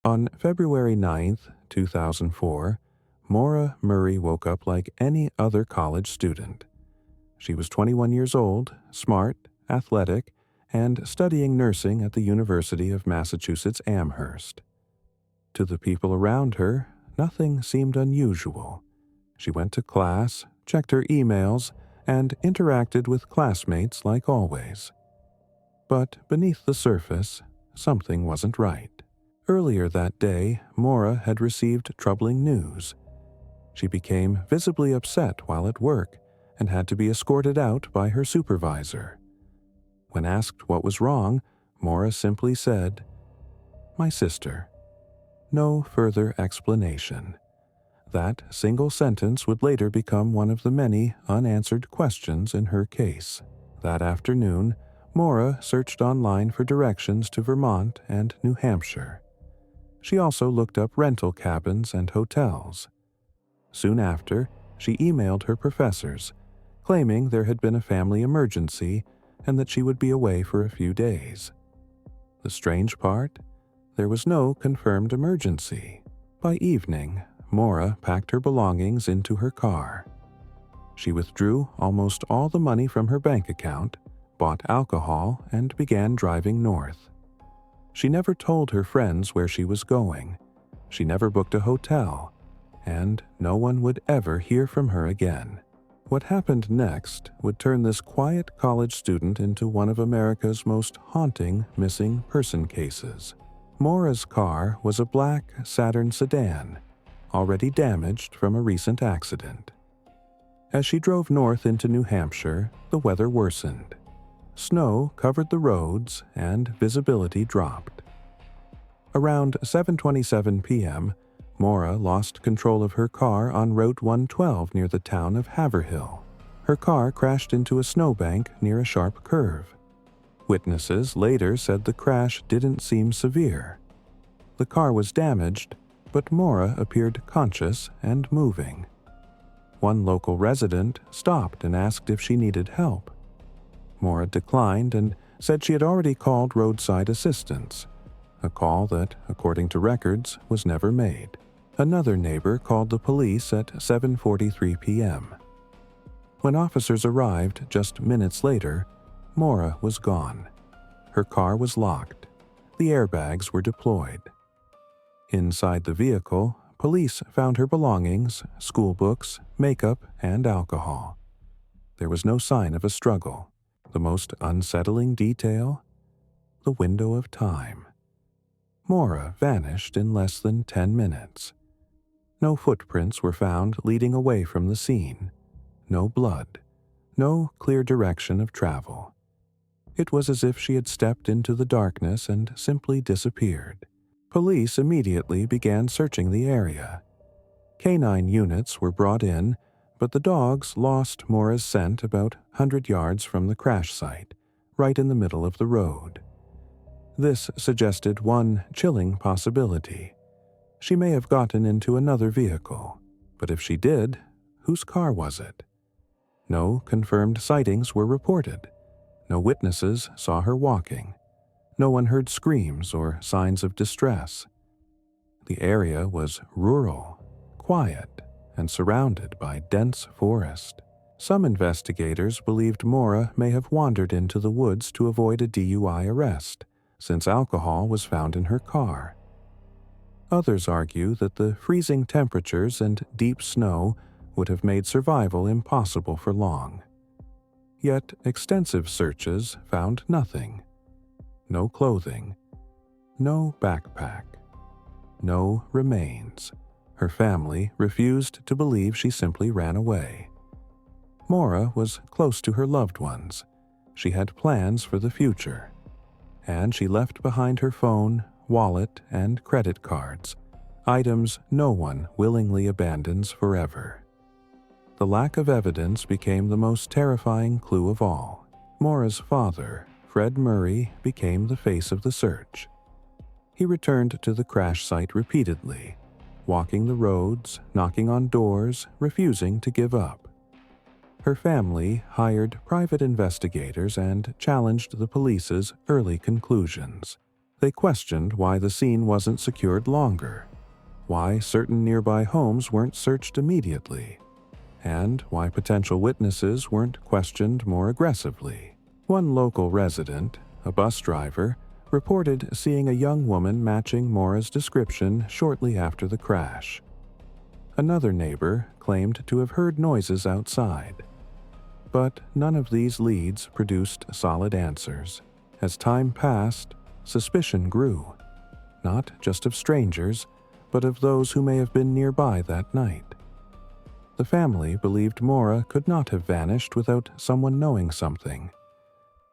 On February 9th, 2004, Maura Murray woke up like any other college student. She was 21 years old, smart, athletic, and studying nursing at the University of Massachusetts Amherst. To the people around her, nothing seemed unusual. She went to class, checked her emails, and interacted with classmates like always. But beneath the surface, something wasn't right. Earlier that day, Maura had received troubling news. She became visibly upset while at work and had to be escorted out by her supervisor. When asked what was wrong, Maura simply said, "My sister." No further explanation. That single sentence would later become one of the many unanswered questions in her case. That afternoon, Maura searched online for directions to Vermont and New Hampshire. She also looked up rental cabins and hotels. Soon after, she emailed her professors, claiming there had been a family emergency and that she would be away for a few days. The strange part? There was no confirmed emergency. By evening, Maura packed her belongings into her car. She withdrew almost all the money from her bank account, bought alcohol, and began driving north. She never told her friends where she was going. She never booked a hotel, and no one would ever hear from her again. What happened next would turn this quiet college student into one of America's most haunting missing person cases. Maura's car was a black Saturn sedan, already damaged from a recent accident. As she drove north into New Hampshire, the weather worsened. Snow covered the roads and visibility dropped. Around 7:27 p.m., Maura lost control of her car on Route 112 near the town of Haverhill. Her car crashed into a snowbank near a sharp curve. Witnesses later said the crash didn't seem severe. The car was damaged, but Maura appeared conscious and moving. One local resident stopped and asked if she needed help. Maura declined and said she had already called roadside assistance, a call that, according to records, was never made. Another neighbor called the police at 7:43 p.m. When officers arrived just minutes later, Maura was gone. Her car was locked. The airbags were deployed. Inside the vehicle, police found her belongings, school books, makeup, and alcohol. There was no sign of a struggle. The most unsettling detail? The window of time. Maura vanished in less than 10 minutes. No footprints were found leading away from the scene. No blood. No clear direction of travel. It was as if she had stepped into the darkness and simply disappeared. Police immediately began searching the area. Canine units were brought in, but the dogs lost Maura's scent about 100 yards from the crash site, right in the middle of the road. This suggested one chilling possibility. She may have gotten into another vehicle, but if she did, whose car was it? No confirmed sightings were reported. No witnesses saw her walking. No one heard screams or signs of distress. The area was rural, quiet, and surrounded by dense forest. Some investigators believed Maura may have wandered into the woods to avoid a DUI arrest, since alcohol was found in her car. Others argue that the freezing temperatures and deep snow would have made survival impossible for long. Yet extensive searches found nothing. No clothing. No backpack. No remains. Her family refused to believe she simply ran away. Maura was close to her loved ones. She had plans for the future. And she left behind her phone, wallet, and credit cards, items no one willingly abandons forever. The lack of evidence became the most terrifying clue of all. Maura's father, Fred Murray, became the face of the search. He returned to the crash site repeatedly, walking the roads, knocking on doors, refusing to give up. Her family hired private investigators and challenged the police's early conclusions. They questioned why the scene wasn't secured longer, why certain nearby homes weren't searched immediately, and why potential witnesses weren't questioned more aggressively. One local resident, a bus driver, reported seeing a young woman matching Maura's description shortly after the crash. Another neighbor claimed to have heard noises outside. But none of these leads produced solid answers. As time passed, suspicion grew, not just of strangers, but of those who may have been nearby that night. The family believed Maura could not have vanished without someone knowing something.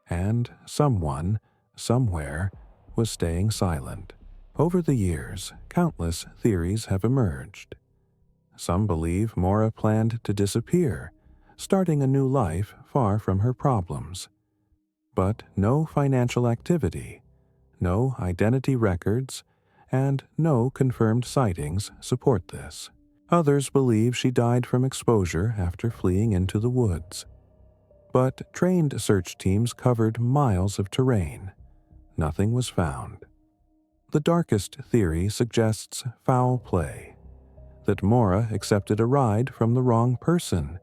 And someone, somewhere, was staying silent. Over the years, countless theories have emerged. Some believe Maura planned to disappear, starting a new life far from her problems. But no financial activity, no identity records, and no confirmed sightings support this. Others believe she died from exposure after fleeing into the woods. But trained search teams covered miles of terrain. Nothing was found. The darkest theory suggests foul play, that Maura accepted a ride from the wrong person,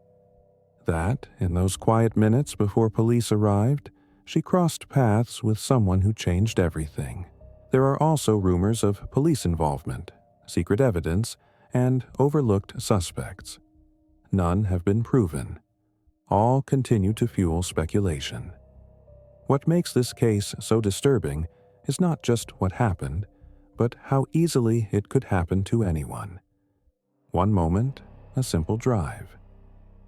that, in those quiet minutes before police arrived, she crossed paths with someone who changed everything. There are also rumors of police involvement, secret evidence, and overlooked suspects. None have been proven. All continue to fuel speculation. What makes this case so disturbing is not just what happened, but how easily it could happen to anyone. One moment, a simple drive.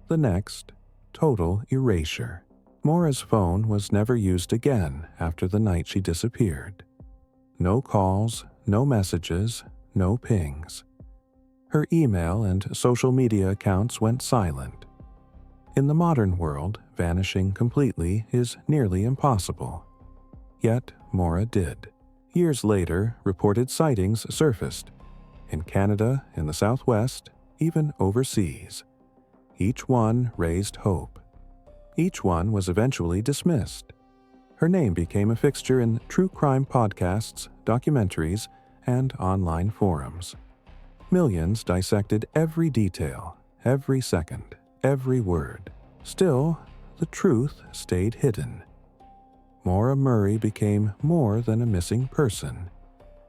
The next, total erasure. Maura's phone was never used again after the night she disappeared. No calls, no messages, no pings. Her email and social media accounts went silent. In the modern world, vanishing completely is nearly impossible. Yet, Maura did. Years later, reported sightings surfaced. In Canada, in the Southwest, even overseas. Each one raised hope. Each one was eventually dismissed. Her name became a fixture in true crime podcasts, documentaries, and online forums. Millions dissected every detail, every second, every word. Still, the truth stayed hidden. Maura Murray became more than a missing person.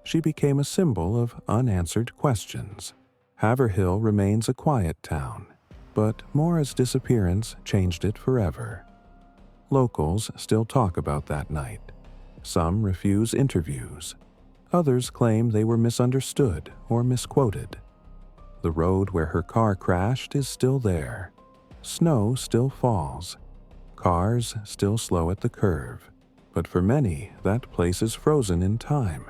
She became a symbol of unanswered questions. Haverhill remains a quiet town, but Maura's disappearance changed it forever. Locals still talk about that night. Some refuse interviews. Others claim they were misunderstood or misquoted. The road where her car crashed is still there. Snow still falls. Cars still slow at the curve. But for many, that place is frozen in time.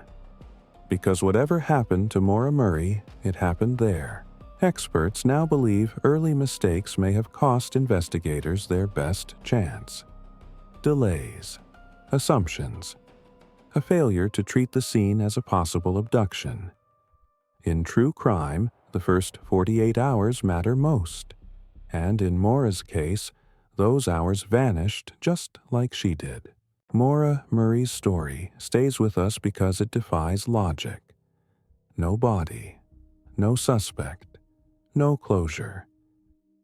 Because whatever happened to Maura Murray, it happened there. Experts now believe early mistakes may have cost investigators their best chance. Delays, assumptions, a failure to treat the scene as a possible abduction. In true crime, the first 48 hours matter most. And in Maura's case, those hours vanished just like she did. Maura Murray's story stays with us because it defies logic. No body, no suspect, no closure.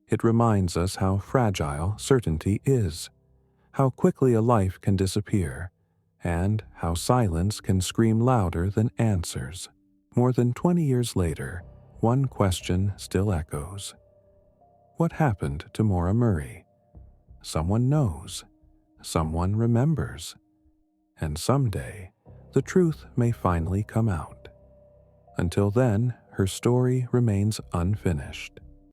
It reminds us how fragile certainty is, how quickly a life can disappear, and how silence can scream louder than answers. More than 20 years later, one question still echoes. What happened to Maura Murray? Someone knows. Someone remembers. And someday, the truth may finally come out. Until then, her story remains unfinished.